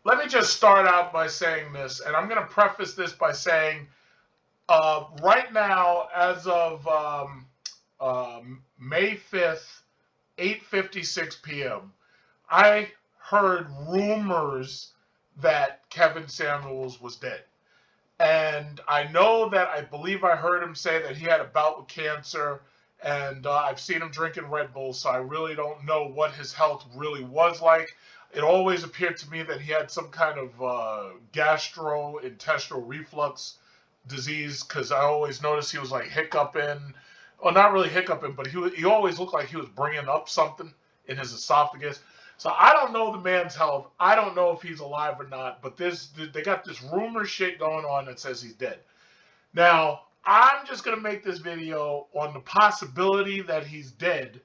let me just start out by saying this, and I'm going to preface this by saying, right now, as of May 5th, 8:56 p.m., I heard rumors that Kevin Samuels was dead. And I know that I believe I heard him say that he had a bout with cancer, and I've seen him drinking Red Bull, so I really don't know what his health really was like. It always appeared to me that he had some kind of gastrointestinal reflux disease, because I always noticed he was like hiccuping, well, not really hiccuping, but he always looked like he was bringing up something in his esophagus. So I don't know the man's health. I don't know if he's alive or not. But they got this rumor shit going on that says he's dead. Now I'm just gonna make this video on the possibility that he's dead,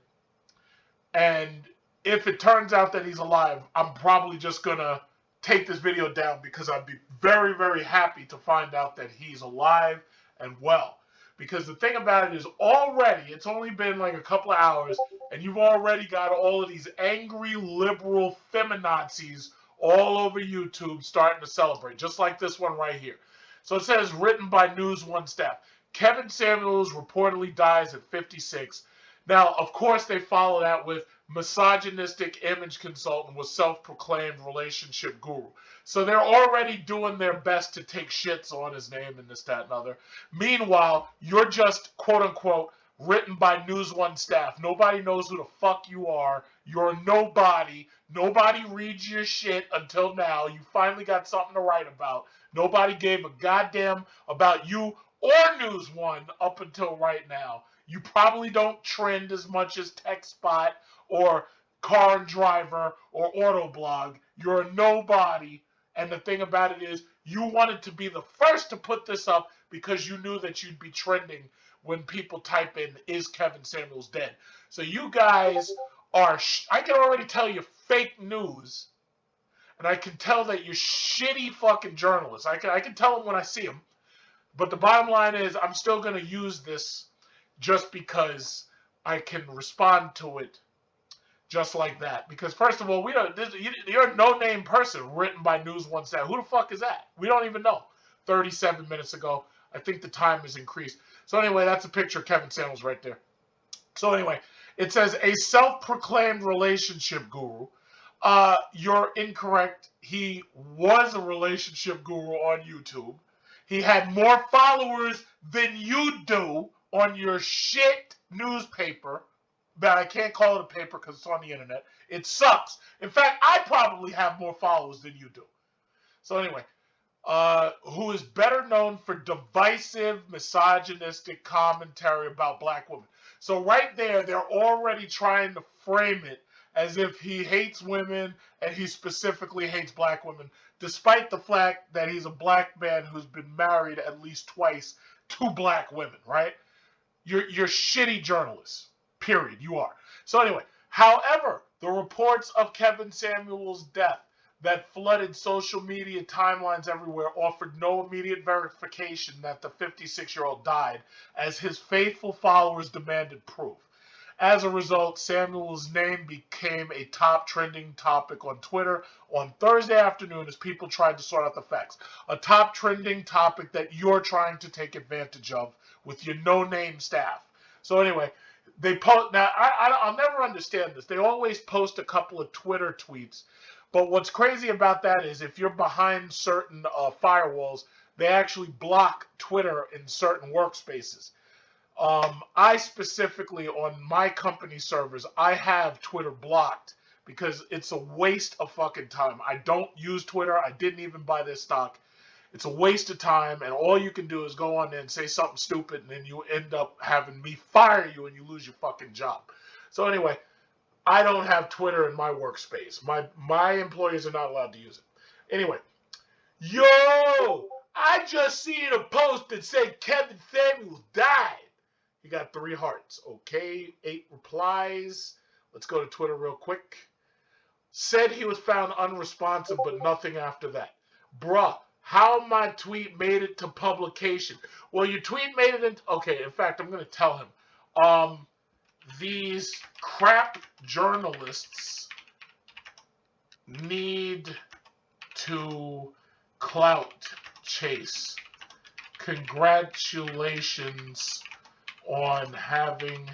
and if it turns out that he's alive, I'm probably just gonna take this video down because I'd be very, very happy to find out that he's alive and well. Because the thing about it is, already, it's only been like a couple of hours, and you've already got all of these angry liberal feminazis all over YouTube starting to celebrate, just like this one right here. So it says, written by News One staff, Kevin Samuels reportedly dies at 56. Now, of course, they follow that with misogynistic image consultant was self-proclaimed relationship guru. So they're already doing their best to take shits on his name and this, that, and other. Meanwhile, you're just, quote-unquote, written by News One staff. Nobody knows who the fuck you are. You're a nobody. Nobody reads your shit until now. You finally got something to write about. Nobody gave a goddamn about you or News One up until right now. You probably don't trend as much as TechSpot or Car and Driver or Autoblog. You're a nobody. And the thing about it is, you wanted to be the first to put this up because you knew that you'd be trending when people type in, is Kevin Samuels dead? So you guys are, I can already tell you, fake news. And I can tell that you're shitty fucking journalists. I can tell them when I see them. But the bottom line is, I'm still going to use this just because I can respond to it just like that. Because first of all, you're a no-name person written by News One staff. Who the fuck is that? We don't even know. 37 minutes ago. I think the time has increased. So anyway, that's a picture of Kevin Samuels right there. So anyway, it says a self-proclaimed relationship guru. You're incorrect. He was a relationship guru on YouTube. He had more followers than you do on your shit newspaper. But I can't call it a paper because it's on the internet. It sucks. In fact, I probably have more followers than you do. So anyway, who is better known for divisive, misogynistic commentary about black women. So right there, they're already trying to frame it as if he hates women and he specifically hates black women, despite the fact that he's a black man who's been married at least twice to black women, right? You're shitty journalists, period. You are. So anyway, however, the reports of Kevin Samuels' death that flooded social media timelines everywhere offered no immediate verification that the 56-year-old died, as his faithful followers demanded proof. As a result, Samuel's name became a top trending topic on Twitter on Thursday afternoon as people tried to sort out the facts. A top trending topic that you're trying to take advantage of with your no-name staff. So anyway, they post now. I'll never understand this. They always post a couple of Twitter tweets, but what's crazy about that is if you're behind certain firewalls, they actually block Twitter in certain workspaces. I specifically, on my company servers, I have Twitter blocked because it's a waste of fucking time. I don't use Twitter. I didn't even buy this stock. It's a waste of time, and all you can do is go on there and say something stupid, and then you end up having me fire you, and you lose your fucking job. So anyway, I don't have Twitter in my workspace. My employees are not allowed to use it. Anyway, yo, I just seen a post that said Kevin Samuels died. He got 3 hearts. Okay, 8 replies. Let's go to Twitter real quick. Said he was found unresponsive, but nothing after that. Bruh, how my tweet made it to publication? Well, your tweet made it into... Okay, in fact, I'm going to tell him. These crap journalists need to clout chase. Congratulations on having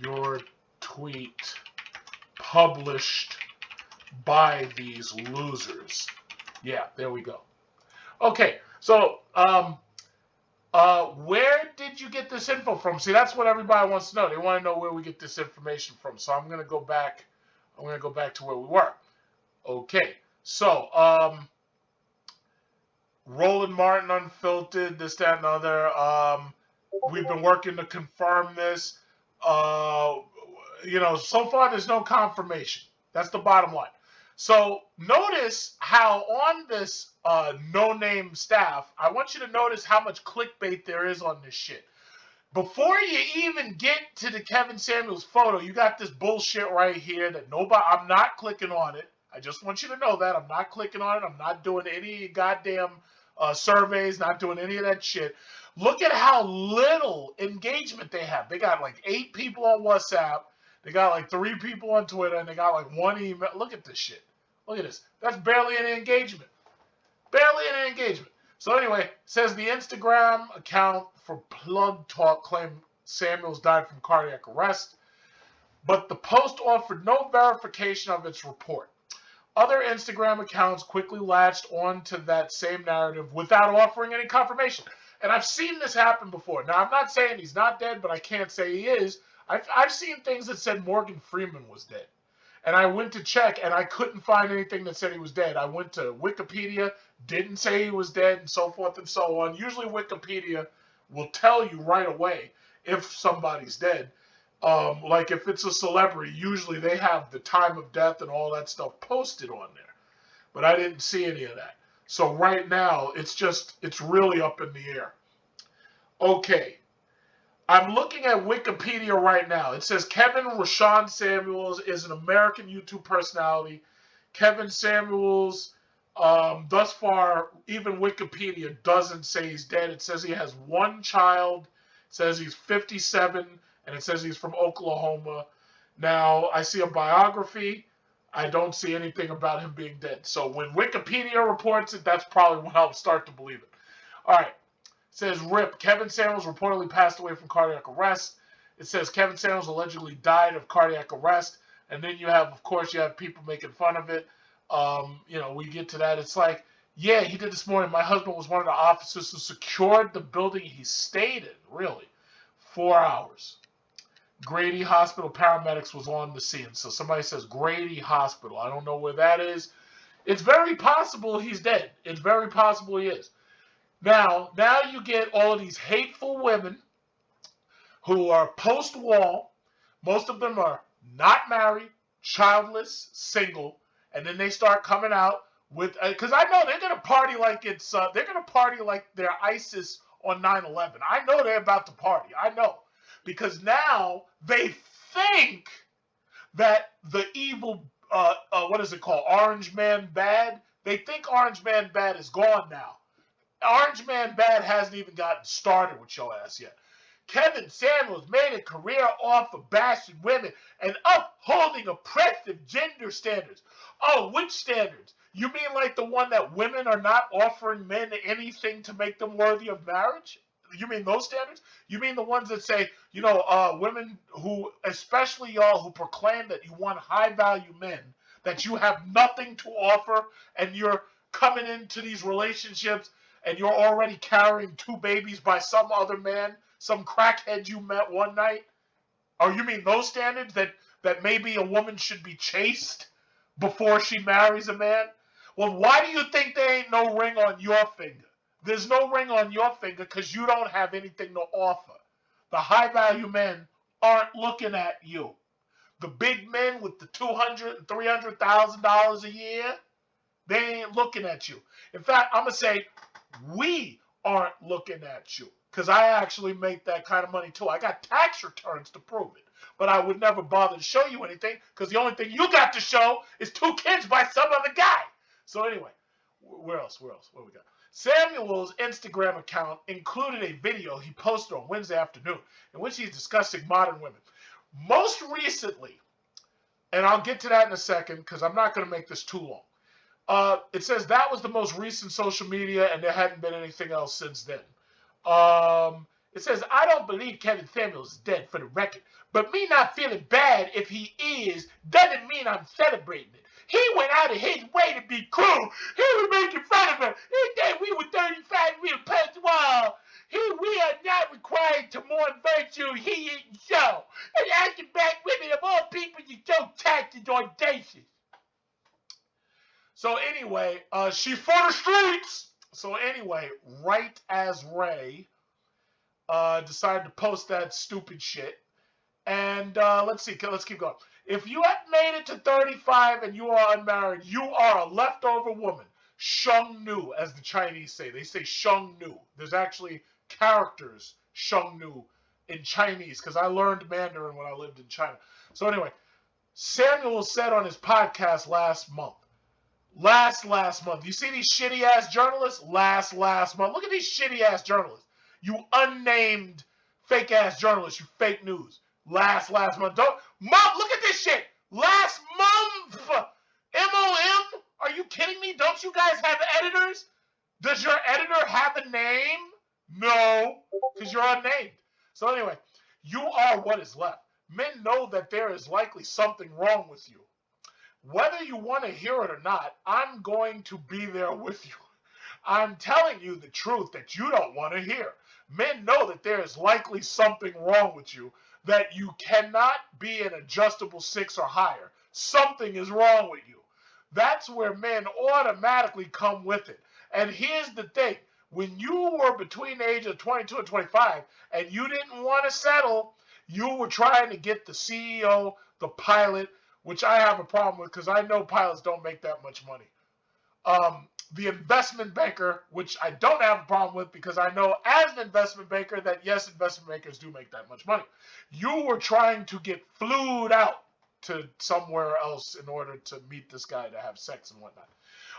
your tweet published by these losers. Yeah, there we go. Okay, so where did you get this info from? See, that's what everybody wants to know. They want to know where we get this information from. So I'm gonna go back. I'm gonna go back to where we were. Okay, so Roland Martin Unfiltered, this, that, and other. We've been working to confirm this. So far there's no confirmation. That's the bottom line. So notice how on this no-name staff, I want you to notice how much clickbait there is on this shit. Before you even get to the Kevin Samuels photo, you got this bullshit right here that I'm not clicking on it. I just want you to know that. I'm not clicking on it. I'm not doing any goddamn surveys, not doing any of that shit. Look at how little engagement they have. They got like 8 people on WhatsApp. They got like 3 people on Twitter, and they got like 1 email. Look at this shit. Look at this. That's barely any engagement. Barely any engagement. So anyway, it says the Instagram account for Plug Talk claimed Samuels died from cardiac arrest, but the post offered no verification of its report. Other Instagram accounts quickly latched onto that same narrative without offering any confirmation. And I've seen this happen before. Now, I'm not saying he's not dead, but I can't say he is. I've seen things that said Morgan Freeman was dead. And I went to check, and I couldn't find anything that said he was dead. I went to Wikipedia, didn't say he was dead, and so forth and so on. Usually Wikipedia will tell you right away if somebody's dead. Like if it's a celebrity, usually they have the time of death and all that stuff posted on there. But I didn't see any of that. So right now, it's really up in the air. Okay. I'm looking at Wikipedia right now. It says Kevin Rashawn Samuels is an American YouTube personality. Kevin Samuels, thus far, even Wikipedia doesn't say he's dead. It says he has 1 child. It says he's 57, and it says he's from Oklahoma. Now, I see a biography. I don't see anything about him being dead. So when Wikipedia reports it, that's probably when I'll start to believe it. All right. It says R.I.P. Kevin Samuels reportedly passed away from cardiac arrest. It says Kevin Samuels allegedly died of cardiac arrest. And then you have people making fun of it. We get to that. It's like, yeah, he did this morning. My husband was one of the officers who secured the building he stayed in, really, 4 hours. Grady Hospital paramedics was on the scene. So somebody says Grady Hospital. I don't know where that is. It's very possible he's dead. It's very possible he is. Now you get all of these hateful women who are post-wall. Most of them are not married, childless, single, and then they start coming out with, because I know they're gonna party like they're ISIS on 9/11. I know they're about to party. I know, because now they think that the evil, what is it called, Orange Man Bad? They think Orange Man Bad is gone now. Orange Man Bad hasn't even gotten started with your ass yet. Kevin Samuels made a career off of bashing women and upholding oppressive gender standards. Oh, which standards? You mean like the one that women are not offering men anything to make them worthy of marriage? You mean those standards? You mean the ones that say, women who, especially y'all who proclaim that you want high-value men, that you have nothing to offer, and you're coming into these relationships and you're already carrying 2 babies by some other man, some crackhead you met one night? Or you mean those standards that maybe a woman should be chaste before she marries a man? Well, why do you think there ain't no ring on your finger? There's no ring on your finger because you don't have anything to offer. The high-value men aren't looking at you. The big men with the $200,000 and $300,000 a year, they ain't looking at you. In fact, I'm going to say we aren't looking at you, because I actually make that kind of money too. I got tax returns to prove it, but I would never bother to show you anything, because the only thing you got to show is 2 kids by some other guy. So anyway, where else? What do we got? Samuel's Instagram account included a video he posted on Wednesday afternoon in which he's discussing modern women. Most recently, and I'll get to that in a second because I'm not going to make this too long. It says that was the most recent social media, and there hadn't been anything else since then. It says, I don't believe Kevin Samuels is dead, for the record, but me not feeling bad if he is doesn't mean I'm celebrating it. He went out of his way to be cool. He was making fun of him. He said we were 35 real post-war. We are not required to mourn virtue. He isn't so. And acting black women of all people, you're so taxed audacious. So anyway, she for the streets. So anyway, right as Ray decided to post that stupid shit. And let's keep going. If you have made it to 35 and you are unmarried, you are a leftover woman. Sheng Nu, as the Chinese say. They say Sheng Nu. There's actually characters Sheng Nu in Chinese because I learned Mandarin when I lived in China. So anyway, Samuel said on his podcast last month. Last month. You see these shitty ass journalists? Last month. Look at these shitty ass journalists. You unnamed fake ass journalists. You fake news. Last month. Mom, look at this shit. Last month. MOM? Are you kidding me? Don't you guys have editors? Does your editor have a name? No, because you're unnamed. So anyway, you are what is left. Men know that there is likely something wrong with you. Whether you want to hear it or not, I'm going to be there with you. I'm telling you the truth that you don't want to hear. Men know that there is likely something wrong with you, that you cannot be an adjustable 6 or higher. Something is wrong with you. That's where men automatically come with it. And here's the thing. When you were between the age of 22 and 25 and you didn't want to settle, you were trying to get the CEO, the pilot, which I have a problem with because I know pilots don't make that much money. The investment banker, which I don't have a problem with because I know as an investment banker that yes, investment bankers do make that much money. You were trying to get flued out to somewhere else in order to meet this guy to have sex and whatnot.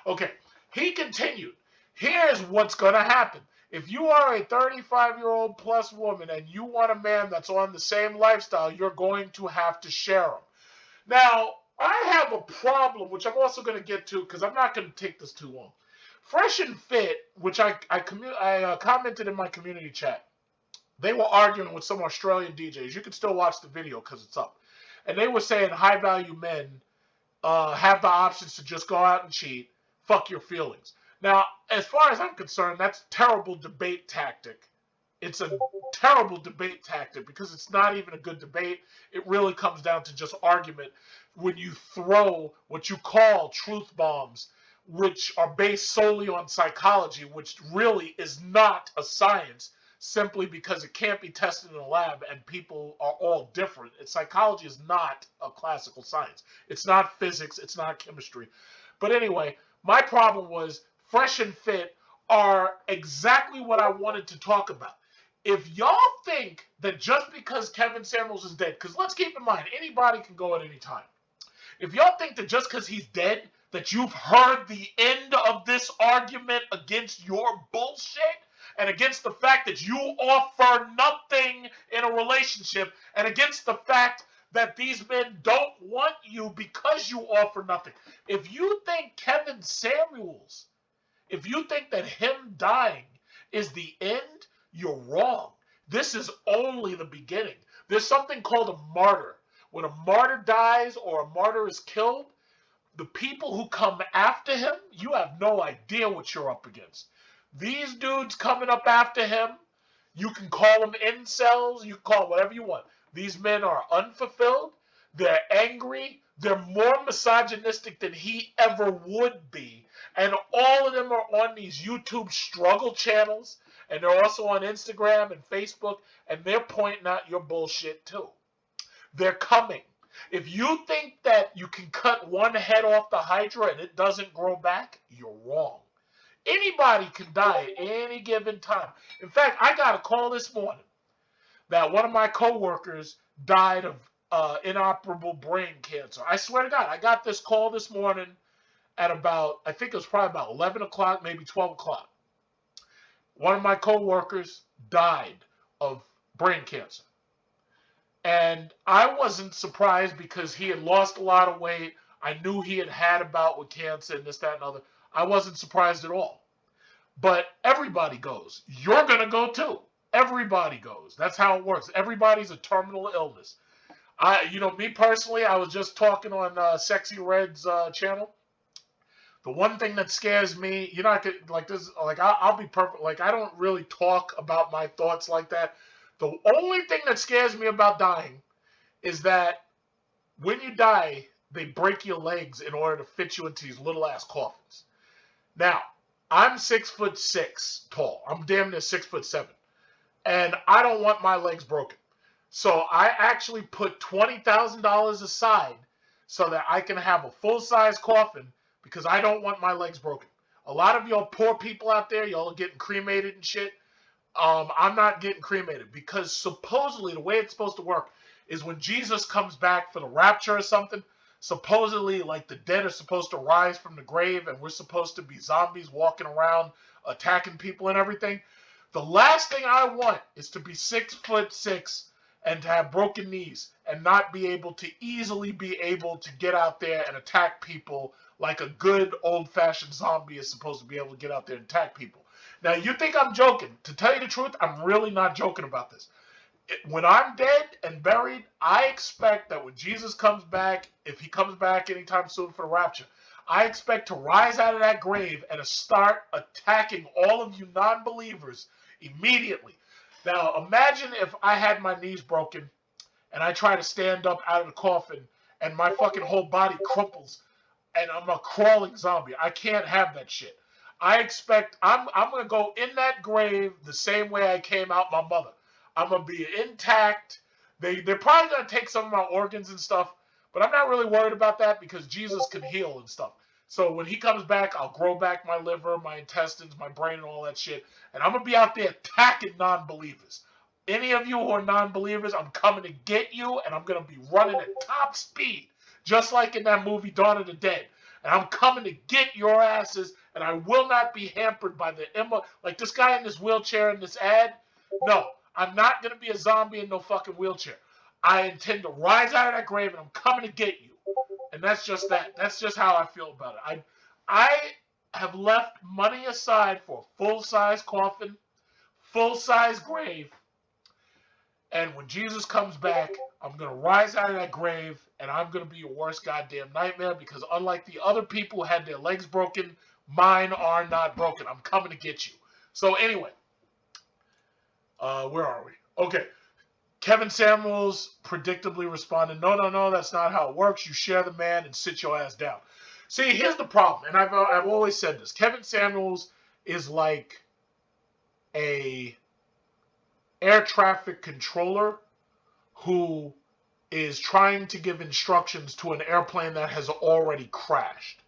Okay, he continued. Here's what's going to happen. If you are a 35-year-old plus woman and you want a man that's on the same lifestyle, you're going to have to share him. Now, I have a problem, which I'm also going to get to because I'm not going to take this too long. Fresh and Fit, which I commented in my community chat, they were arguing with some Australian DJs. You can still watch the video because it's up. And they were saying high-value men have the options to just go out and cheat, fuck your feelings. Now, as far as I'm concerned, that's terrible debate tactic. It's a terrible debate tactic because it's not even a good debate. It really comes down to just argument when you throw what you call truth bombs, which are based solely on psychology, which really is not a science, simply because it can't be tested in a lab and people are all different. Psychology is not a classical science. It's not physics. It's not chemistry. But anyway, my problem was Fresh and Fit are exactly what I wanted to talk about. If y'all think that just because Kevin Samuels is dead, because let's keep in mind, anybody can go at any time. If y'all think that just because he's dead, that you've heard the end of this argument against your bullshit and against the fact that you offer nothing in a relationship and against the fact that these men don't want you because you offer nothing. If you think Kevin Samuels, if you think that him dying is the end, you're wrong. This is only the beginning. There's something called a martyr. When a martyr dies or a martyr is killed, the people who come after him, you have no idea what you're up against. These dudes coming up after him, you can call them incels, you can call them whatever you want. These men are unfulfilled, they're angry, they're more misogynistic than he ever would be. And all of them are on these YouTube struggle channels, and they're also on Instagram and Facebook, and they're pointing out your bullshit too. They're coming. If you think that you can cut one head off the Hydra and it doesn't grow back, you're wrong. Anybody can die at any given time. In fact, I got a call this morning that one of my coworkers died of inoperable brain cancer. I swear to God, I got this call this morning at about, I think it was probably about 11 o'clock, maybe 12 o'clock. One of my coworkers died of brain cancer. And I wasn't surprised because he had lost a lot of weight. I knew he had a bout with cancer and this, that, and other. I wasn't surprised at all. But everybody goes. You're going to go too. Everybody goes. That's how it works. Everybody's a terminal illness. Me personally, I was just talking on Sexy Red's channel. The one thing that scares me, like this, like I'll be perfect. Like I don't really talk about my thoughts like that. The only thing that scares me about dying is that when you die, they break your legs in order to fit you into these little ass coffins. Now, I'm 6'6" tall. I'm damn near 6'7", and I don't want my legs broken. So I actually put $20,000 aside so that I can have a full-size coffin because I don't want my legs broken. A lot of y'all poor people out there, y'all are getting cremated and shit. I'm not getting cremated because supposedly the way it's supposed to work is when Jesus comes back for the rapture or something, supposedly like the dead are supposed to rise from the grave and we're supposed to be zombies walking around attacking people and everything. The last thing I want is to be 6'6" and to have broken knees and not be able to easily be able to get out there and attack people like a good old-fashioned zombie is supposed to be able to get out there and attack people. Now, you think I'm joking. To tell you the truth, I'm really not joking about this. When I'm dead and buried, I expect that when Jesus comes back, if he comes back anytime soon for the rapture, I expect to rise out of that grave and to start attacking all of you non-believers immediately. Now, imagine if I had my knees broken and I try to stand up out of the coffin and my fucking whole body crumples and I'm a crawling zombie. I can't have that shit. I expect I'm going to go in that grave the same way I came out my mother. I'm going to be intact. They're probably going to take some of my organs and stuff, but I'm not really worried about that because Jesus can heal and stuff. So when he comes back, I'll grow back my liver, my intestines, my brain, and all that shit. And I'm going to be out there attacking non-believers. Any of you who are non-believers, I'm coming to get you, and I'm going to be running at top speed, just like in that movie Dawn of the Dead. And I'm coming to get your asses, and I will not be hampered by like this guy in this wheelchair in this ad. No, I'm not going to be a zombie in no fucking wheelchair. I intend to rise out of that grave, and I'm coming to get you. And that's just that. That's just how I feel about it. I have left money aside for a full-size coffin, full-size grave, and when Jesus comes back, I'm going to rise out of that grave, and I'm going to be your worst goddamn nightmare because unlike the other people who had their legs broken, mine are not broken. I'm coming to get you. So anyway, where are we? Okay. Kevin Samuels predictably responded, no, that's not how it works. You share the man and sit your ass down. See, here's the problem, and I've always said this. Kevin Samuels is like a air traffic controller who is trying to give instructions to an airplane that has already crashed.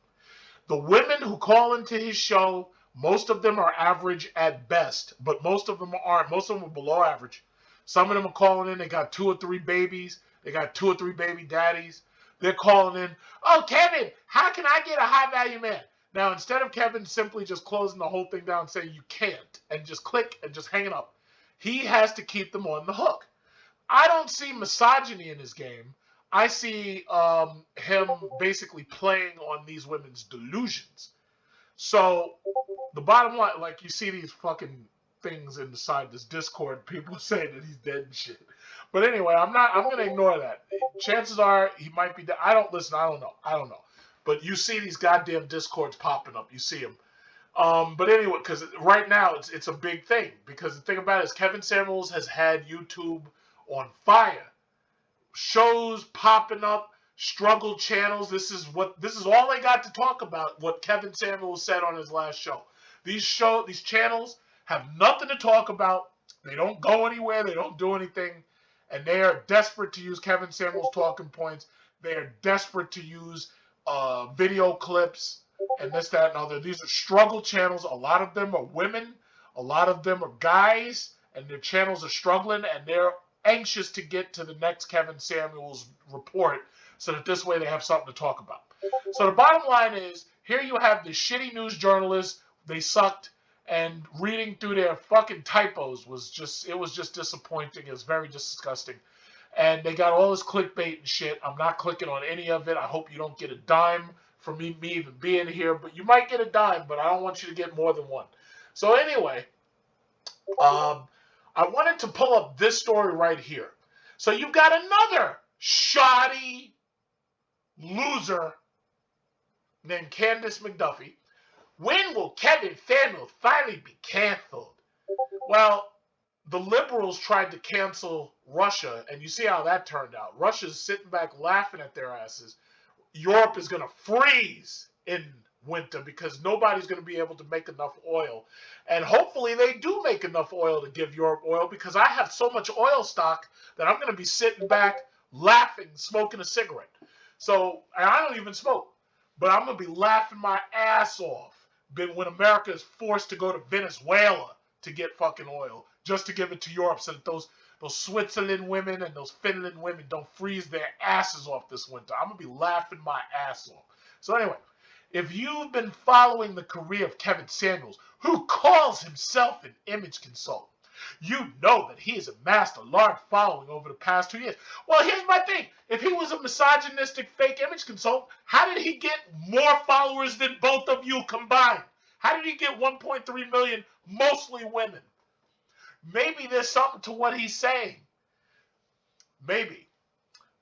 The women who call into his show, most of them are average at best, but most of them aren't. Most of them are below average. Some of them are calling in. They got 2 or 3 babies. They got 2 or 3 baby daddies. They're calling in, oh, Kevin, how can I get a high-value man? Now, instead of Kevin simply just closing the whole thing down and saying you can't and just click and just hang it up, he has to keep them on the hook. I don't see misogyny in his game. I see him basically playing on these women's delusions. So the bottom line, like you see these fucking things inside this Discord, people saying that he's dead and shit. But anyway, I'm gonna ignore that. Chances are he might be dead. I don't know. But you see these goddamn Discords popping up. You see them. But anyway, because right now it's a big thing. Because the thing about it is Kevin Samuels has had YouTube on fire. Shows popping up, struggle channels. This is all they got to talk about. What Kevin Samuels said on his last show. These channels have nothing to talk about. They don't go anywhere. They don't do anything, and they are desperate to use Kevin Samuels' talking points. They are desperate to use video clips and this, that, and other. These are struggle channels. A lot of them are women. A lot of them are guys, and their channels are struggling, and they're anxious to get to the next Kevin Samuels report so that this way they have something to talk about. So the bottom line is, here you have the shitty news journalists. They sucked, and reading through their fucking typos was just disappointing. It was very disgusting. and they got all this clickbait and shit. I'm not clicking on any of it. I hope you don't get a dime from me even being here, but you might get a dime, but I don't want you to get more than one. So anyway, I wanted to pull up this story right here. So you've got another shoddy loser named Candace McDuffie. When will Kevin Samuels finally be canceled? Well, the liberals tried to cancel Russia, and you see how that turned out. Russia's sitting back laughing at their asses. Europe is going to freeze in winter because nobody's going to be able to make enough oil. And hopefully they do make enough oil to give Europe oil, because I have so much oil stock that I'm going to be sitting back laughing, smoking a cigarette. So, and I don't even smoke, but I'm going to be laughing my ass off when America is forced to go to Venezuela to get fucking oil, just to give it to Europe so that those Switzerland women and those Finland women don't freeze their asses off this winter. I'm going to be laughing my ass off. So anyway, if you've been following the career of Kevin Samuels, who calls himself an image consultant, you know that he has amassed a large following over the past 2 years. Well, here's my thing. If he was a misogynistic fake image consultant, how did he get more followers than both of you combined? How did he get 1.3 million, mostly women? Maybe there's something to what he's saying. Maybe.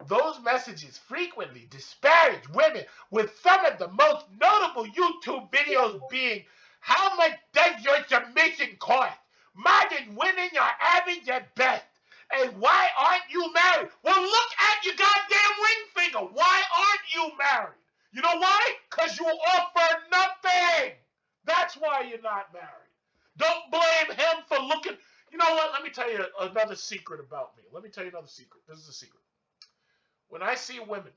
Those messages frequently disparage women, with some of the most notable YouTube videos being, how much does your submission cost? Modern women are average at best. And why aren't you married? Well, look at your goddamn ring finger. Why aren't you married? You know why? Because you offer nothing. That's why you're not married. Don't blame him for looking. You know what? Let me tell you another secret about me. Let me tell you another secret. This is a secret. When I see women,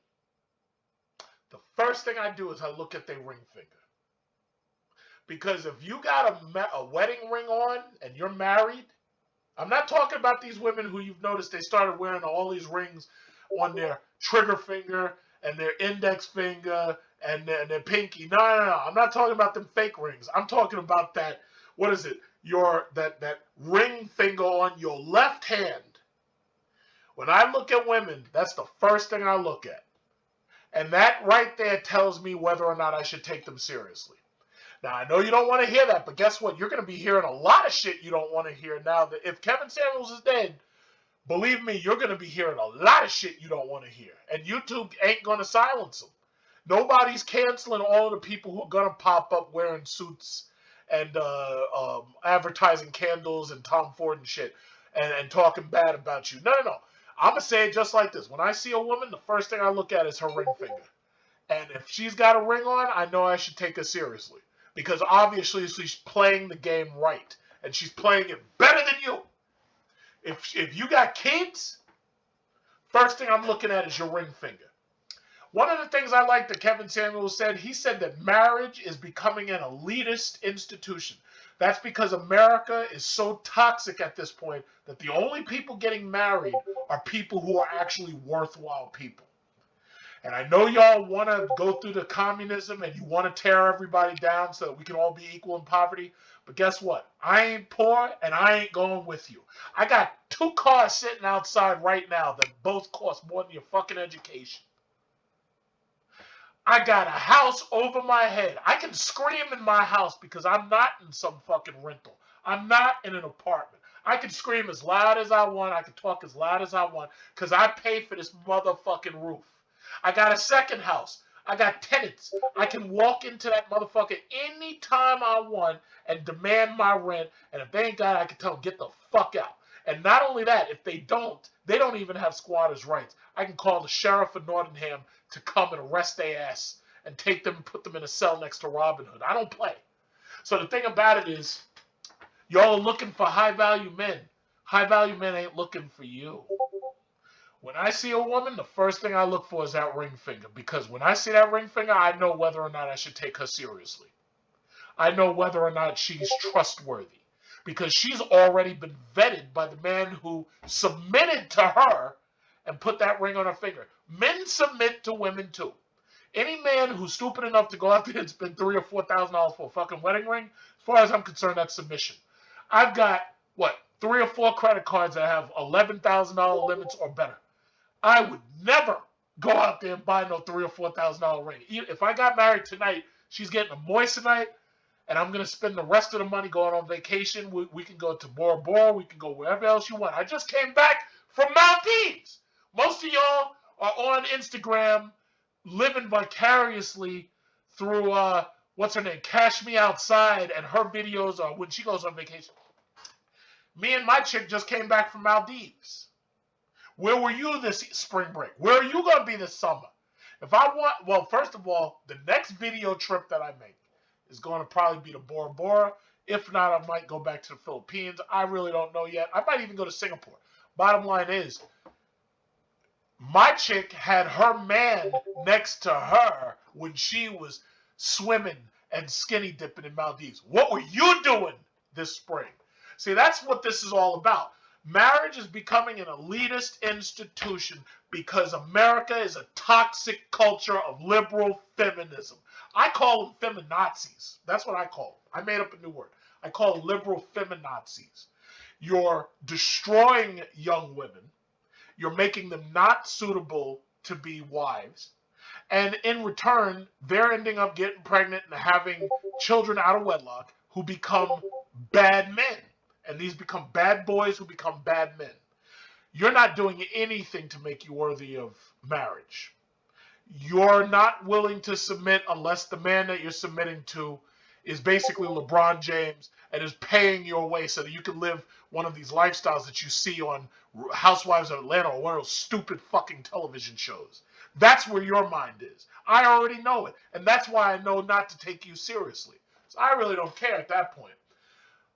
the first thing I do is I look at their ring finger. Because if you got a wedding ring on and you're married, I'm not talking about these women who you've noticed they started wearing all these rings on their trigger finger and their index finger and their pinky. No. I'm not talking about them fake rings. I'm talking about that, what is it? That ring finger on your left hand. When I look at women, that's the first thing I look at. And that right there tells me whether or not I should take them seriously. Now, I know you don't want to hear that, but guess what? You're going to be hearing a lot of shit you don't want to hear now. That if Kevin Samuels is dead, believe me, you're going to be hearing a lot of shit you don't want to hear. And YouTube ain't going to silence them. Nobody's canceling all of the people who are going to pop up wearing suits and advertising candles and Tom Ford and shit and talking bad about you. No. I'm going to say it just like this. When I see a woman, the first thing I look at is her ring finger. And if she's got a ring on, I know I should take her seriously. Because obviously she's playing the game right. And she's playing it better than you. If you got kids, first thing I'm looking at is your ring finger. One of the things I like that Kevin Samuels said, he said that marriage is becoming an elitist institution. That's because America is so toxic at this point that the only people getting married are people who are actually worthwhile people. And I know y'all want to go through the communism and you want to tear everybody down so that we can all be equal in poverty. But guess what? I ain't poor and I ain't going with you. I got 2 cars sitting outside right now that both cost more than your fucking education. I got a house over my head. I can scream in my house because I'm not in some fucking rental. I'm not in an apartment. I can scream as loud as I want. I can talk as loud as I want because I pay for this motherfucking roof. I got a second house. I got tenants. I can walk into that motherfucker anytime I want and demand my rent. And if they ain't got it, I can tell them, get the fuck out. And not only that, if they don't even have squatters' rights. I can call the sheriff of Nottingham to come and arrest their ass and take them and put them in a cell next to Robin Hood. I don't play. So the thing about it is, y'all are looking for high-value men. High-value men ain't looking for you. When I see a woman, the first thing I look for is that ring finger. Because when I see that ring finger, I know whether or not I should take her seriously. I know whether or not she's trustworthy. Because she's already been vetted by the man who submitted to her and put that ring on her finger. Men submit to women too. Any man who's stupid enough to go out there and spend $3,000 or $4,000 for a fucking wedding ring, as far as I'm concerned, that's submission. I've got, 3 or 4 credit cards that have $11,000 limits or better. I would never go out there and buy no $3,000 or $4,000 ring. If I got married tonight, she's getting a moissanite, and I'm gonna spend the rest of the money going on vacation. We can go to Bora Bora. We can go wherever else you want. I just came back from Maldives. Most of y'all are on Instagram living vicariously through what's her name, Cash Me Outside, and her videos are when she goes on vacation. Me and my chick just came back from Maldives. Where were you this spring break? Where are you going to be this summer? If I want, well, first of all, the next video trip that I make is going to probably be to Bora Bora. If not, I might go back to the Philippines. I really don't know yet. I might even go to Singapore. Bottom line is, my chick had her man next to her when she was swimming and skinny dipping in Maldives. What were you doing this spring? See, that's what this is all about. Marriage is becoming an elitist institution because America is a toxic culture of liberal feminism. I call them feminazis. That's what I call them. I made up a new word. I call them liberal feminazis. You're destroying young women. You're making them not suitable to be wives. And in return, they're ending up getting pregnant and having children out of wedlock who become bad men. And these become bad boys who become bad men. You're not doing anything to make you worthy of marriage. You're not willing to submit unless the man that you're submitting to is basically LeBron James and is paying your way so that you can live one of these lifestyles that you see on Housewives of Atlanta or one of those stupid fucking television shows. That's where your mind is. I already know it. And that's why I know not to take you seriously. So I really don't care at that point.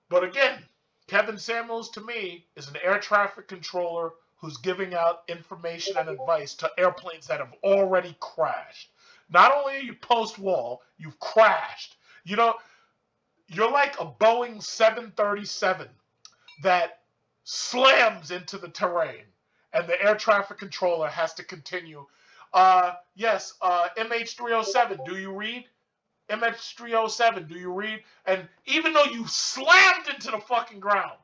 But again, Kevin Samuels, to me, is an air traffic controller who's giving out information and advice to airplanes that have already crashed. Not only are you post-wall, you've crashed. You know, you're like a Boeing 737 that slams into the terrain, and the air traffic controller has to continue. Yes, MH307, do you read? MH307, do you read? And even though you slammed into the fucking ground,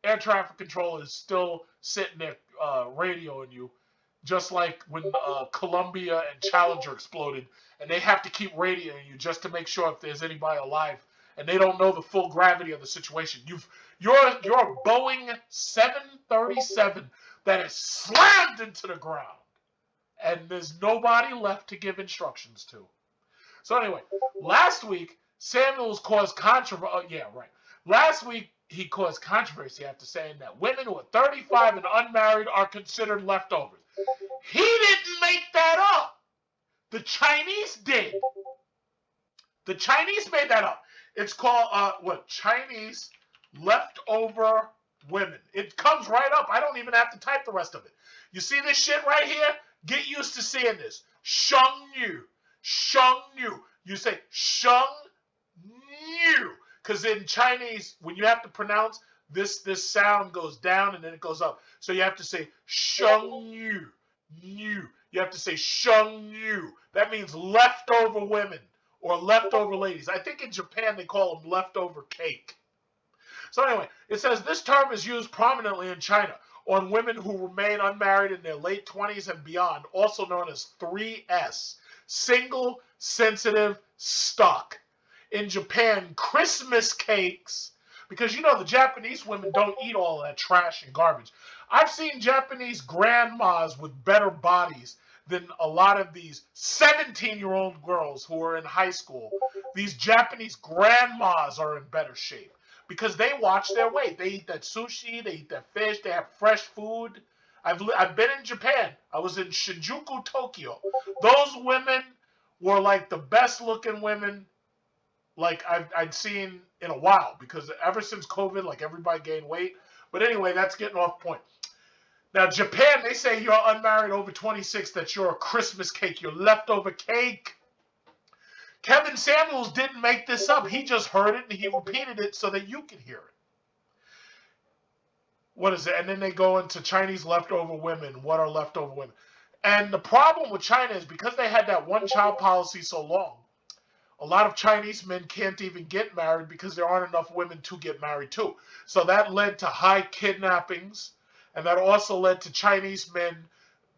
air traffic controller is still sitting there radioing you, just like when Columbia and Challenger exploded, and they have to keep radioing you just to make sure if there's anybody alive, and they don't know the full gravity of the situation. You're a Boeing 737 that is slammed into the ground, and there's nobody left to give instructions to. So anyway, last week, Samuels caused controversy. Oh, yeah, right. Last week, he caused controversy after saying that women who are 35 and unmarried are considered leftovers. He didn't make that up. The Chinese did. The Chinese made that up. It's called, Chinese leftover women. It comes right up. I don't even have to type the rest of it. You see this shit right here? Get used to seeing this. Sheng Yu. Sheng Yu. You say Sheng Yu. Because in Chinese, when you have to pronounce, this sound goes down and then it goes up. So you have to say Sheng Yu. Yu. You have to say Sheng Yu. That means leftover women or leftover ladies. I think in Japan they call them leftover cake. So anyway, it says this term is used prominently in China on women who remain unmarried in their late 20s and beyond, also known as 3S. Single, sensitive, stuck. In Japan, Christmas cakes, because you know the Japanese women don't eat all that trash and garbage. I've seen Japanese grandmas with better bodies than a lot of these 17-year-old girls who are in high school. These Japanese grandmas are in better shape because they watch their weight. They eat that sushi, they eat that fish, they have fresh food. I've been in Japan. I was in Shinjuku, Tokyo. Those women were like the best looking women like I'd seen in a while, because ever since COVID, like everybody gained weight. But anyway, that's getting off point. Now, Japan, they say you're unmarried over 26, that you're a Christmas cake, you're leftover cake. Kevin Samuels didn't make this up. He just heard it and he repeated it so that you can hear it. What is it? And then they go into Chinese leftover women. What are leftover women? And the problem with China is because they had that one-child policy so long, a lot of Chinese men can't even get married because there aren't enough women to get married to. So that led to high kidnappings, and that also led to Chinese men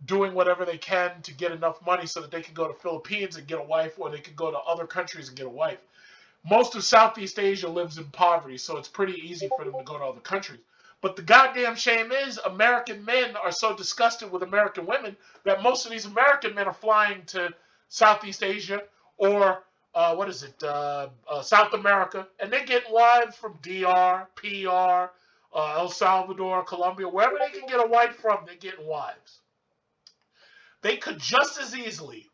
doing whatever they can to get enough money so that they can go to Philippines and get a wife, or they can go to other countries and get a wife. Most of Southeast Asia lives in poverty, so it's pretty easy for them to go to other countries. But the goddamn shame is American men are so disgusted with American women that most of these American men are flying to Southeast Asia or South America, and they're getting wives from DR, PR, El Salvador, Colombia, wherever they can get a wife from, they're getting wives. They could just as easily,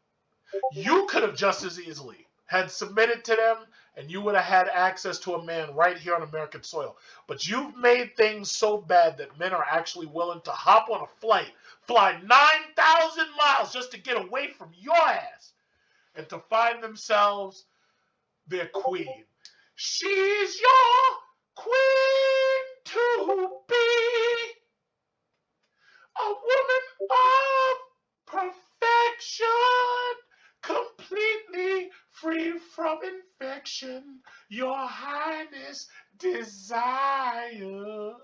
you could have just as easily had submitted to them, and you would have had access to a man right here on American soil. But you've made things so bad that men are actually willing to hop on a flight, fly 9,000 miles just to get away from your ass, and to find themselves their queen. She's your queen to be, a woman of perfection, completely free from infection, your highness desires.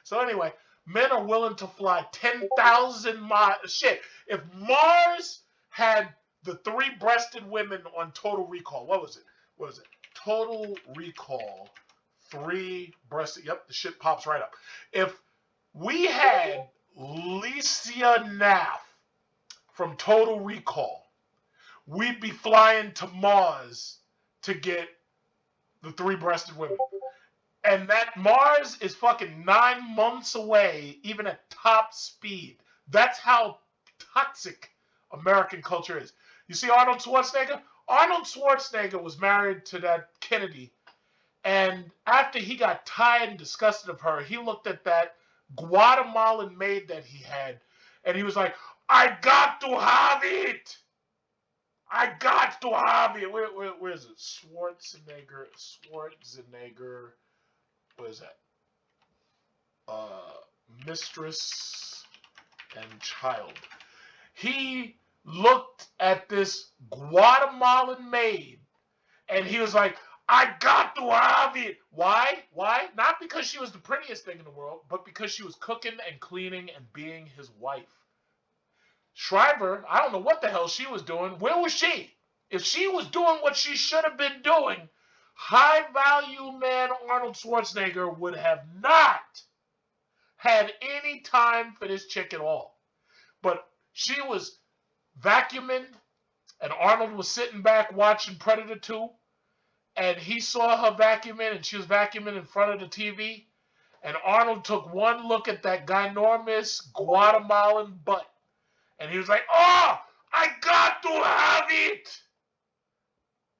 So anyway, men are willing to fly 10,000 miles. Shit, if Mars had the three-breasted women on Total Recall, what was it? Total Recall, three-breasted. Yep, the shit pops right up. If we had Licia Naff from Total Recall, we'd be flying to Mars to get the three-breasted women. And that Mars is fucking 9 months away, even at top speed. That's how toxic American culture is. You see Arnold Schwarzenegger? Arnold Schwarzenegger was married to that Kennedy. And after he got tired and disgusted of her, he looked at that Guatemalan maid that he had, and he was like, I got to have it. I got to have it. Where is it? Schwarzenegger. What is that? Mistress and Child. He looked at this Guatemalan maid, and he was like, I got to have it. Why? Not because she was the prettiest thing in the world, but because she was cooking and cleaning and being his wife. Shriver, I don't know what the hell she was doing. Where was she? If she was doing what she should have been doing, high-value man Arnold Schwarzenegger would have not had any time for this chick at all. But she was vacuuming, and Arnold was sitting back watching Predator 2, and he saw her vacuuming, and she was vacuuming in front of the TV, and Arnold took one look at that ginormous Guatemalan butt, and he was like, oh, I got to have it.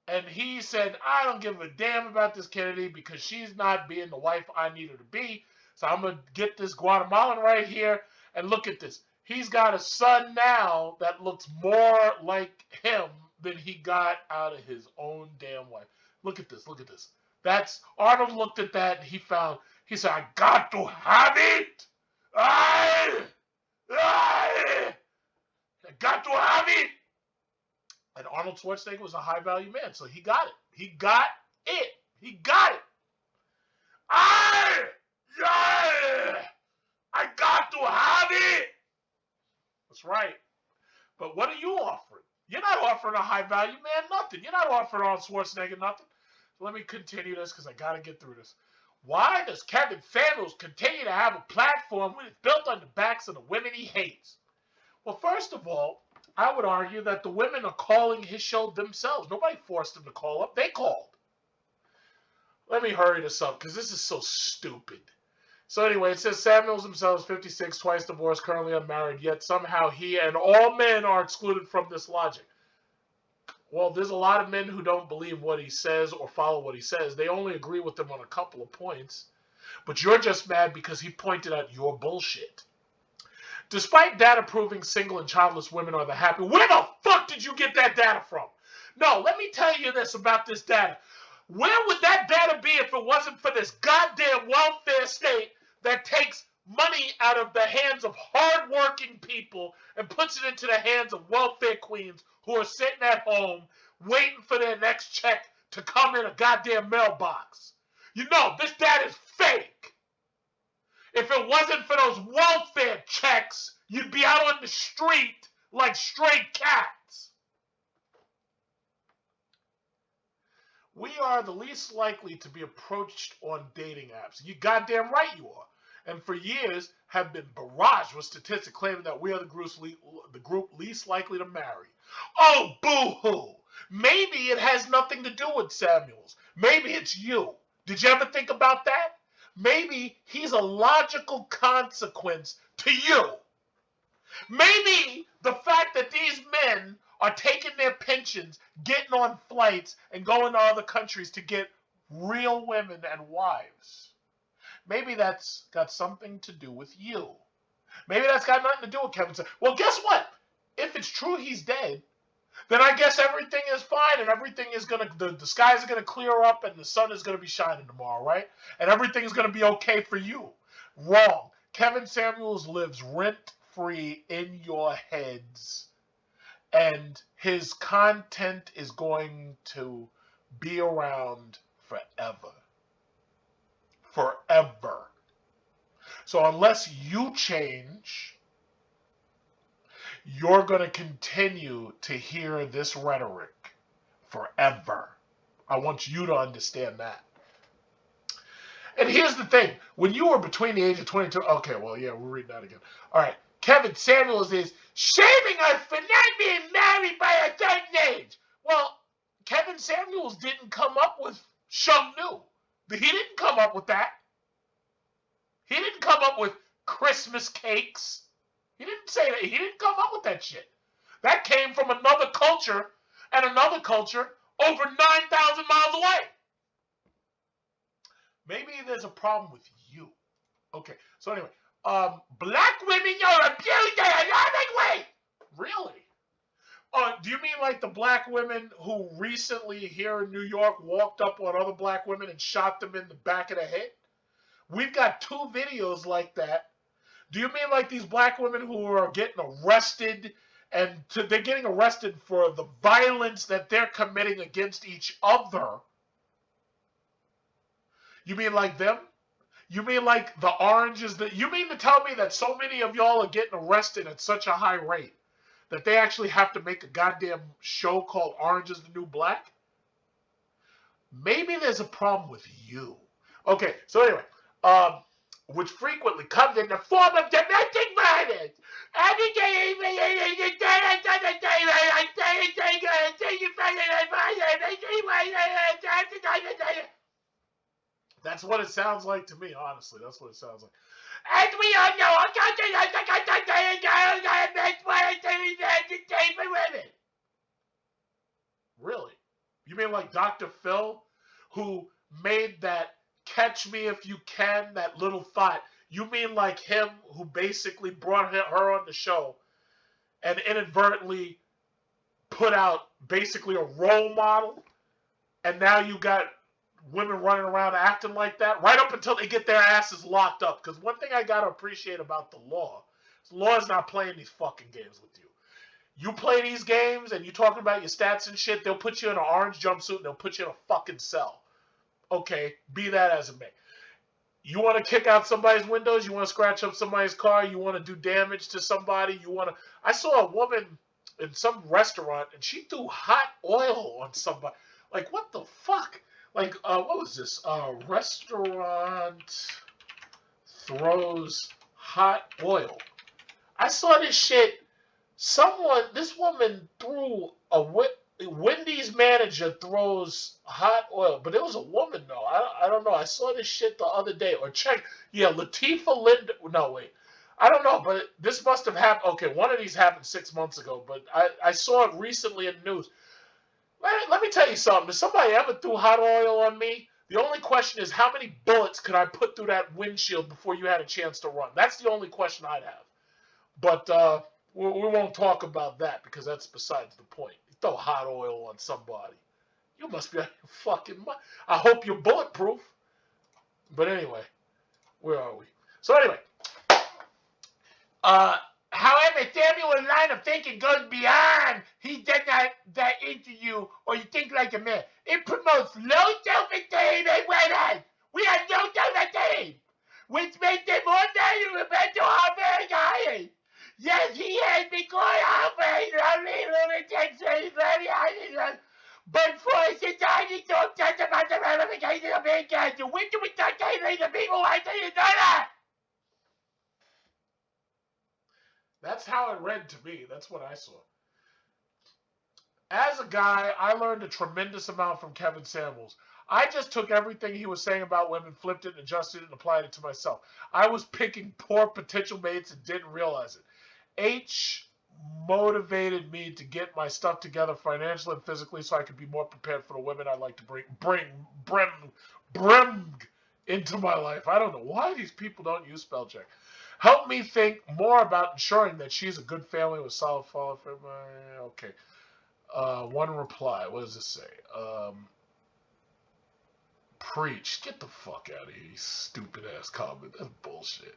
And he said, I don't give a damn about this Kennedy because she's not being the wife I need her to be. So I'm going to get this Guatemalan right here. And look at this. He's got a son now that looks more like him than he got out of his own damn wife. Look at this. That's Arnold looked at that and he said, I got to have it. I got to have it. And Arnold Schwarzenegger was a high-value man, so he got it. He got it. I got to have it. That's right. But what are you offering? You're not offering a high-value man nothing. You're not offering Arnold Schwarzenegger nothing. So let me continue this because I got to get through this. Why does Kevin Samuels continue to have a platform when it's built on the backs of the women he hates? Well, first of all, I would argue that the women are calling his show themselves. Nobody forced them to call up. They called. Let me hurry this up because this is so stupid. So anyway, it says Samuels himself is 56, twice divorced, currently unmarried, yet somehow he and all men are excluded from this logic. Well, there's a lot of men who don't believe what he says or follow what he says. They only agree with him on a couple of points. But you're just mad because he pointed out your bullshit. Despite data proving single and childless women are the happy, where the fuck did you get that data from? No, let me tell you this about this data. Where would that data be if it wasn't for this goddamn welfare state that takes money out of the hands of hardworking people and puts it into the hands of welfare queens who are sitting at home waiting for their next check to come in a goddamn mailbox? You know, this data is fake. If it wasn't for those welfare checks, you'd be out on the street like stray cats. We are the least likely to be approached on dating apps. You goddamn right you are. And for years have been barraged with statistics claiming that we are the group least likely to marry. Oh, boo-hoo. Maybe it has nothing to do with Samuels. Maybe it's you. Did you ever think about that? Maybe he's a logical consequence to you. Maybe the fact that these men are taking their pensions, getting on flights, and going to other countries to get real women and wives. Maybe that's got something to do with you. Maybe that's got nothing to do with Kevin. Well, guess what? If it's true he's dead, then I guess everything is fine and everything is the skies are gonna clear up and the sun is gonna be shining tomorrow, right? And everything's gonna be okay for you. Wrong. Kevin Samuels lives rent-free in your heads, and his content is going to be around forever. Forever. So unless you change, you're going to continue to hear this rhetoric forever. I want you to understand that. And here's the thing. When you were between the age of 22, okay, well, yeah, we're reading that again. All right. Kevin Samuels is shaming us for not being married by a certain age. Well, Kevin Samuels didn't come up with Shung Nu. He didn't come up with that. He didn't come up with Christmas cakes. He didn't say that. He didn't come up with that shit. That came from another culture and another culture over 9,000 miles away. Maybe there's a problem with you. Okay, so anyway, black women are abused in a loving way. Really? Do you mean like the black women who recently here in New York walked up on other black women and shot them in the back of the head? We've got 2 videos like that. Do you mean like these black women who are getting arrested and they're getting arrested for the violence that they're committing against each other? You mean like them? You mean like the oranges that you mean to tell me that so many of y'all are getting arrested at such a high rate that they actually have to make a goddamn show called Orange is the New Black? Maybe there's a problem with you. Okay, so anyway, which frequently comes in the form of domestic violence. That's what it sounds like to me, honestly. That's what it sounds like. As we all know, really? You mean like Dr. Phil, who made that Catch Me If You Can, that little thought? You mean like him who basically brought her on the show and inadvertently put out basically a role model, and now you got women running around acting like that right up until they get their asses locked up? Because one thing I got to appreciate about the law is not playing these fucking games with you. You play these games and you talking about your stats and shit, they'll put you in an orange jumpsuit and they'll put you in a fucking cell. Okay, be that as it may. You want to kick out somebody's windows? You want to scratch up somebody's car? You want to do damage to somebody? I saw a woman in some restaurant and she threw hot oil on somebody. Like, what the fuck? Like, what was this? Restaurant throws hot oil. I saw this shit. This woman threw Wendy's manager throws hot oil, but it was a woman though. I don't know. I saw this shit the other day. Or check. Yeah, Latifah Linda. No, wait. I don't know, but this must have happened. Okay, one of these happened 6 months ago, but I saw it recently in the news. Let me tell you something. If somebody ever threw hot oil on me, the only question is how many bullets could I put through that windshield before you had a chance to run? That's the only question I'd have. But we won't talk about that because that's besides the point. You throw hot oil on somebody. You must be out of your fucking mind. I hope you're bulletproof. But anyway, where are we? So anyway, however, Samuel's line of thinking goes beyond he did not that interview or you think like a man. It promotes low self-esteem and women. We have no self-esteem. which makes it more valuable to our very guy. Yes, he has been going out for his lovely lunatics and his very ideas. But for society so obsessed about the ramifications of being cancer, when do we start catering to people who actually do that? That's how it read to me. That's what I saw. As a guy, I learned a tremendous amount from Kevin Samuels. I just took everything he was saying about women, flipped it, adjusted it, and applied it to myself. I was picking poor potential mates and didn't realize it. H motivated me to get my stuff together financially and physically so I could be more prepared for the women I'd like to bring into my life. I don't know why these people don't use spell check. Help me think more about ensuring that she's a good family with solid follow for my okay. One reply. What does this say? Preach. Get the fuck out of here, you stupid ass comment. That's bullshit.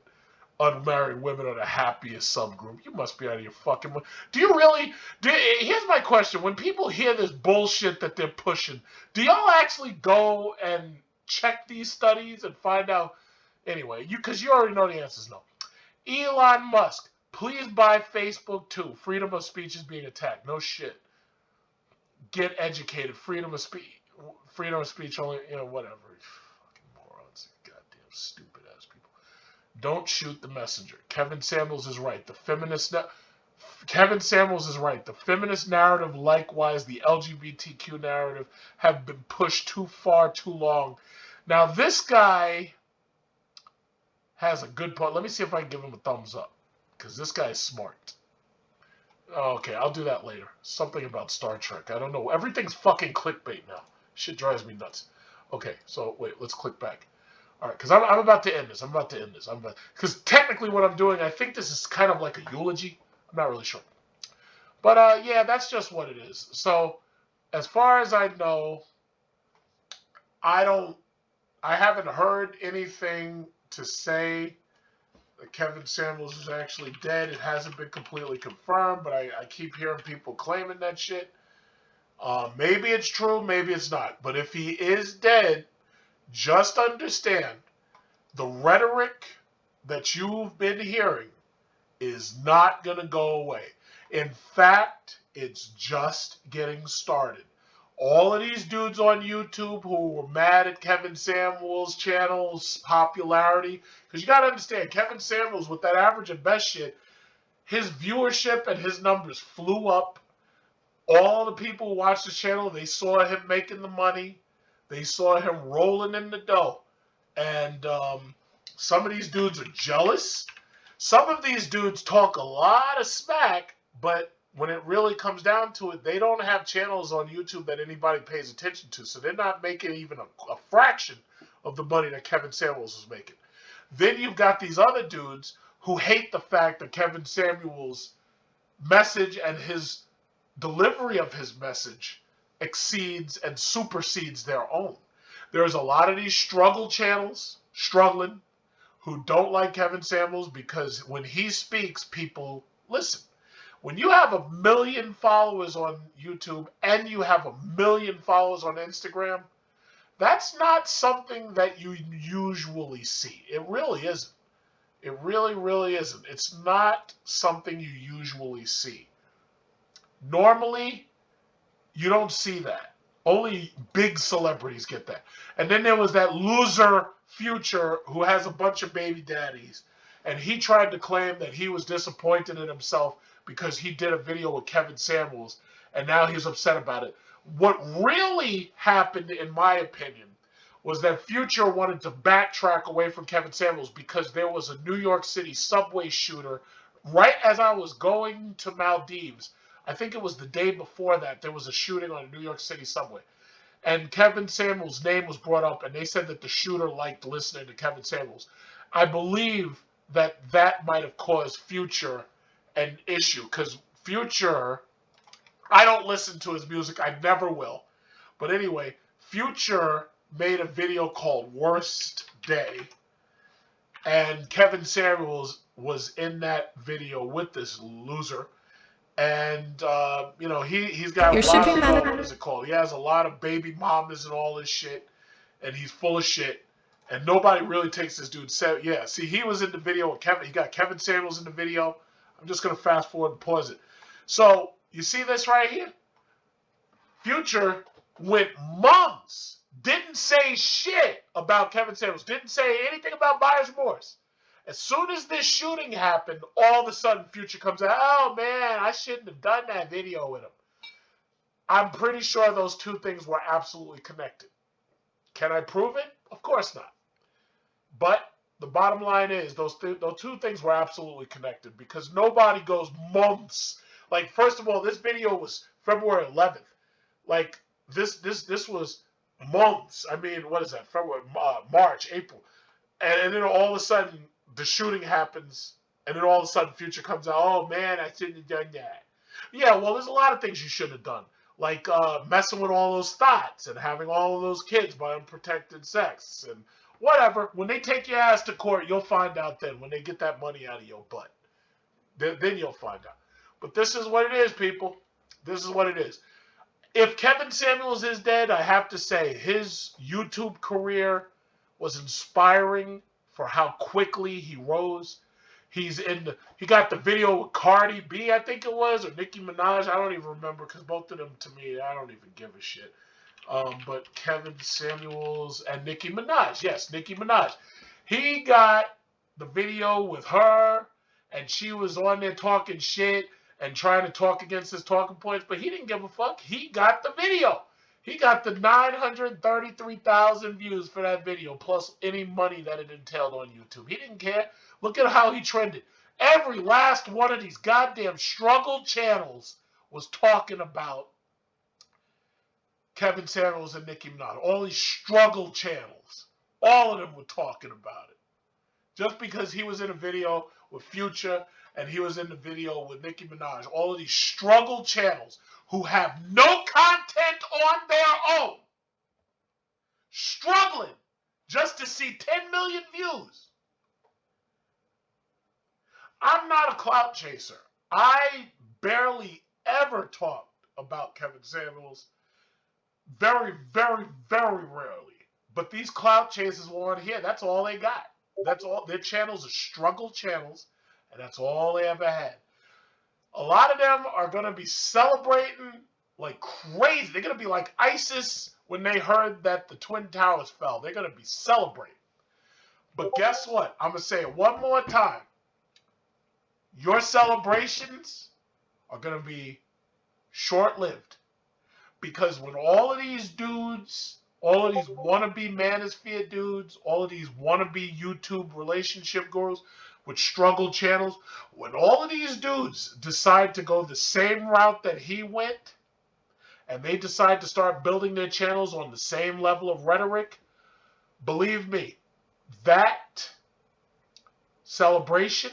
Unmarried women are the happiest subgroup. You must be out of your fucking mind. Do you really? Here's my question. When people hear this bullshit that they're pushing, do y'all actually go and check these studies and find out? Anyway, because you already know the answer is no. Elon Musk, please buy Facebook too. Freedom of speech is being attacked. No shit. Get educated. Freedom of speech. Freedom of speech only, whatever. Fucking morons. Goddamn stupid ass people. Don't shoot the messenger. Kevin Samuels is right. Kevin Samuels is right. The feminist narrative, likewise the LGBTQ narrative, have been pushed too far, too long. Now this guy has a good point. Let me see if I can give him a thumbs up, because this guy is smart. Okay, I'll do that later. Something about Star Trek. I don't know. Everything's fucking clickbait now. Shit drives me nuts. Okay, so wait, let's click back. All right, because I'm about to end this. Because technically what I'm doing, I think this is kind of like a eulogy. I'm not really sure. But yeah, that's just what it is. So as far as I know, I haven't heard anything to say that Kevin Samuels is actually dead. It hasn't been completely confirmed, but I keep hearing people claiming that shit. Maybe it's true, maybe it's not. But if he is dead, just understand the rhetoric that you've been hearing is not going to go away. In fact, it's just getting started. All of these dudes on YouTube who were mad at Kevin Samuels' channel's popularity, because you got to understand, Kevin Samuels, with that average and best shit, his viewership and his numbers flew up. All the people who watched the channel, they saw him making the money. They saw him rolling in the dough. And some of these dudes are jealous. Some of these dudes talk a lot of smack, but when it really comes down to it, they don't have channels on YouTube that anybody pays attention to. So they're not making even a fraction of the money that Kevin Samuels is making. Then you've got these other dudes who hate the fact that Kevin Samuels' message and his delivery of his message exceeds and supersedes their own. There's a lot of these struggle channels, struggling, who don't like Kevin Samuels because when he speaks, people listen. When you have 1 million followers on YouTube and you have 1 million followers on Instagram, that's not something that you usually see. It really isn't. It really, really isn't. It's not something you usually see. Normally, you don't see that. Only big celebrities get that. And then there was that loser Future who has a bunch of baby daddies. And he tried to claim that he was disappointed in himself because he did a video with Kevin Samuels. And now he's upset about it. What really happened, in my opinion, was that Future wanted to backtrack away from Kevin Samuels because there was a New York City subway shooter right as I was going to Maldives. I think it was the day before that, there was a shooting on a New York City subway. And Kevin Samuels' name was brought up, and they said that the shooter liked listening to Kevin Samuels. I believe that that might have caused Future an issue, because Future, I don't listen to his music, I never will. But anyway, Future made a video called Worst Day, and Kevin Samuels was in that video with this loser. And he's got a lot of what is it called? He has a lot of baby mamas and all this shit, and he's full of shit. And nobody really takes this dude serious. Yeah, see, he was in the video with Kevin. He got Kevin Samuels in the video. I'm just going to fast forward and pause it. So, you see this right here? Future went months, didn't say shit about Kevin Samuels, didn't say anything about buyer's remorse. As soon as this shooting happened, all of a sudden Future comes out, oh man, I shouldn't have done that video with him. I'm pretty sure those two things were absolutely connected. Can I prove it? Of course not. But the bottom line is those two things were absolutely connected because nobody goes months. Like, first of all, this video was February 11th. Like, this was months. I mean, what is that? February, March, April. And then all of a sudden, the shooting happens, and then all of a sudden, Future comes out, oh, man, I shouldn't have done that. Yeah, well, there's a lot of things you should have done. Like messing with all those thoughts and having all of those kids by unprotected sex and whatever. When they take your ass to court, you'll find out then when they get that money out of your butt. Then you'll find out. But this is what it is, people. This is what it is. If Kevin Samuels is dead, I have to say his YouTube career was inspiring for how quickly he rose. He got the video with Cardi B, I think it was, or Nicki Minaj. I don't even remember because both of them, to me, I don't even give a shit. But Kevin Samuels and Nicki Minaj. Yes, Nicki Minaj. He got the video with her, and she was on there talking shit and trying to talk against his talking points, but he didn't give a fuck. He got the video. He got the 933,000 views for that video, plus any money that it entailed on YouTube. He didn't care. Look at how he trended. Every last one of these goddamn struggle channels was talking about Kevin Samuels and Nicki Minaj. All these struggle channels. All of them were talking about it. Just because he was in a video with Future and he was in the video with Nicki Minaj. All of these struggle channels who have no content on their own. Struggling just to see 10 million views. I'm not a clout chaser. I barely ever talked about Kevin Samuels. Very, very, very rarely. But these clout chasers were on here. That's all they got. That's all. Their channels are struggle channels, and that's all they ever had. A lot of them are going to be celebrating like crazy. They're going to be like ISIS when they heard that the Twin Towers fell. They're going to be celebrating. But guess what? I'm going to say it one more time. Your celebrations are going to be short-lived. Because when all of these dudes, all of these wannabe manosphere dudes, all of these wannabe YouTube relationship gurus with struggle channels, when all of these dudes decide to go the same route that he went, and they decide to start building their channels on the same level of rhetoric, believe me, that celebration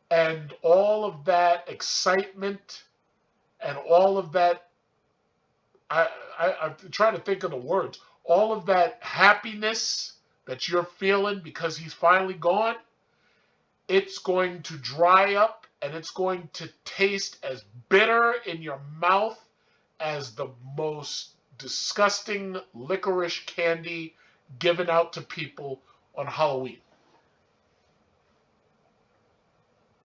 and all of that excitement and all of that, I'm trying to think of the words, all of that happiness that you're feeling because he's finally gone, it's going to dry up and it's going to taste as bitter in your mouth as the most disgusting licorice candy given out to people on Halloween.